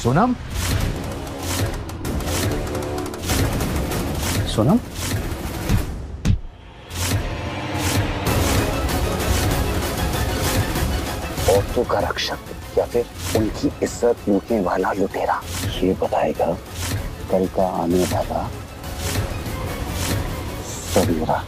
सोनम, सोनम, औरतों का रक्षक या फिर उनकी इज्जत लूटने वाला लुटेरा, ये बताएगा कल का आने वाला सवेरा।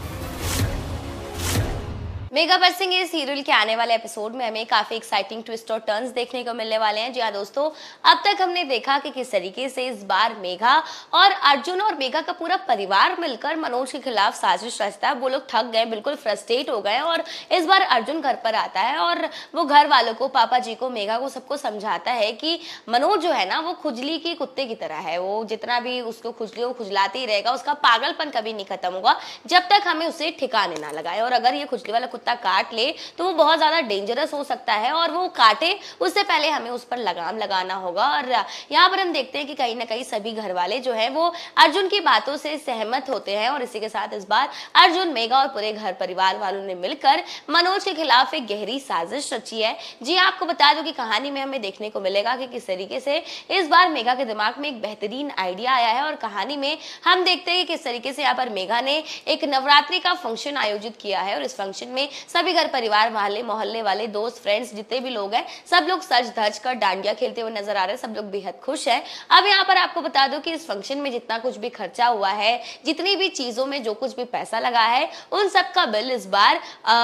मेगा बरसेंगे सीरियल के आने वाले एपिसोड में हमें काफी एक्साइटिंग ट्विस्ट और टर्न्स देखने को मिलने वाले हैं। जी हाँ दोस्तों, अब तक हमने देखा कि किस तरीके से इस बार मेघा और अर्जुन और मेघा का पूरा परिवार मिलकर मनोज के खिलाफ साजिश रचता है। वो लोग थक गए, बिल्कुल फ्रस्ट्रेट हो गए और इस बार अर्जुन घर पर आता है और वो घर वालों को, पापा जी को, मेघा को, सबको समझाता है कि मनोज जो है ना वो खुजली के कुत्ते की तरह है। वो जितना भी उसको खुजली वो खुजलाते ही रहेगा, उसका पागलपन कभी नहीं खत्म होगा जब तक हमें उसे ठिकाने ना लगाए। और अगर ये खुजली वाला काट ले तो वो बहुत ज्यादा डेंजरस हो सकता है और वो काटे उससे पहले हमें उस पर लगाम लगाना होगा। और यहाँ पर हम देखते हैं कि कहीं ना कहीं सभी घर वाले जो है वो अर्जुन की बातों से सहमत होते हैं और इसी के साथ इस बार अर्जुन, मेघा और पूरे घर परिवार वालों ने मिलकर मनोज के खिलाफ एक गहरी साजिश रची है। जी आपको बता दूं कि कहानी में हमें देखने को मिलेगा कि किस तरीके से इस बार मेघा के दिमाग में एक बेहतरीन आइडिया आया है और कहानी में हम देखते हैं कि किस तरीके से यहाँ पर मेघा ने एक नवरात्रि का फंक्शन आयोजित किया है और इस फंक्शन में सभी घर परिवार वाले, मोहल्ले वाले, दोस्त, फ्रेंड्स जितने भी लोग हैं सब लोग सज धज कर डांडिया खेलते हुए नजर आ रहे हैं। सब लोग बेहद खुश हैं। अब यहाँ पर आपको बता दूं कि इस फंक्शन में जितना कुछ भी खर्चा हुआ है, जितनी भी चीजों में जो कुछ भी पैसा लगा है, उन सब का बिल इस बार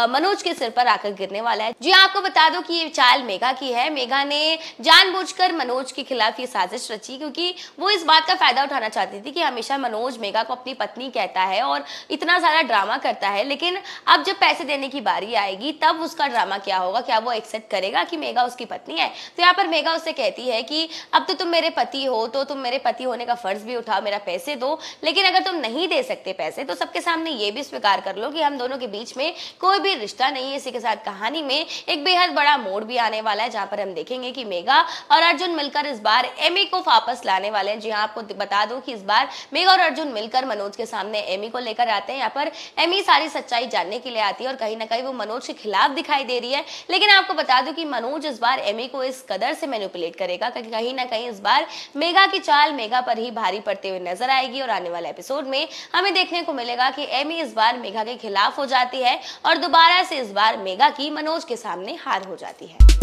मनोज के सिर पर आकर गिरने वाला है। जी आपको बता दूं कि ये चाल मेघा की है। मेघा ने जानबूझकर मनोज के खिलाफ ये साजिश रची क्योंकि वो इस बात का फायदा उठाना चाहती थी कि हमेशा मनोज मेघा को अपनी पत्नी कहता है और इतना सारा ड्रामा करता है, लेकिन अब जब पैसे देने की बारी आएगी तब उसका ड्रामा क्या होगा, क्या वो एक्सेप्ट करेगा कि मेघा उसकी पत्नी है। तो यहाँ पर मेघा उससे कहती है कि अब तो तुम मेरे पति हो तो तुम मेरे पति होने का फर्ज भी उठाओ, मेरा पैसे दो, लेकिन अगर तुम नहीं दे सकते पैसे तो सबके सामने ये भी स्वीकार कर लो कि हम दोनों के बीच में कोई भी रिश्ता नहीं है। इसी के साथ कहानी में एक बेहद बड़ा मोड़ भी आने वाला है जहां पर हम देखेंगे कि मेघा और अर्जुन मिलकर इस बार एमी को वापस लाने वाले हैं। जी हाँ, आपको बता दूं कि इस बार मेघा और अर्जुन मिलकर मनोज के सामने एमी को लेकर आते हैं। यहाँ पर एमी सारी सच्चाई जानने के लिए आती है और कहीं ना कहीं वो मनोज के खिलाफ दिखाई दे रही है। लेकिन आपको बता दूं कि मनोज इस बार एमी को इस कदर से मैनिपुलेट करेगा कि कहीं ना कहीं इस बार मेघा की चाल मेघा पर ही भारी पड़ते हुए नजर आएगी और आने वाले एपिसोड में हमें देखने को मिलेगा कि एमी इस बार मेघा के खिलाफ हो जाती है और दोबारा से इस बार मेघा की मनोज के सामने हार हो जाती है।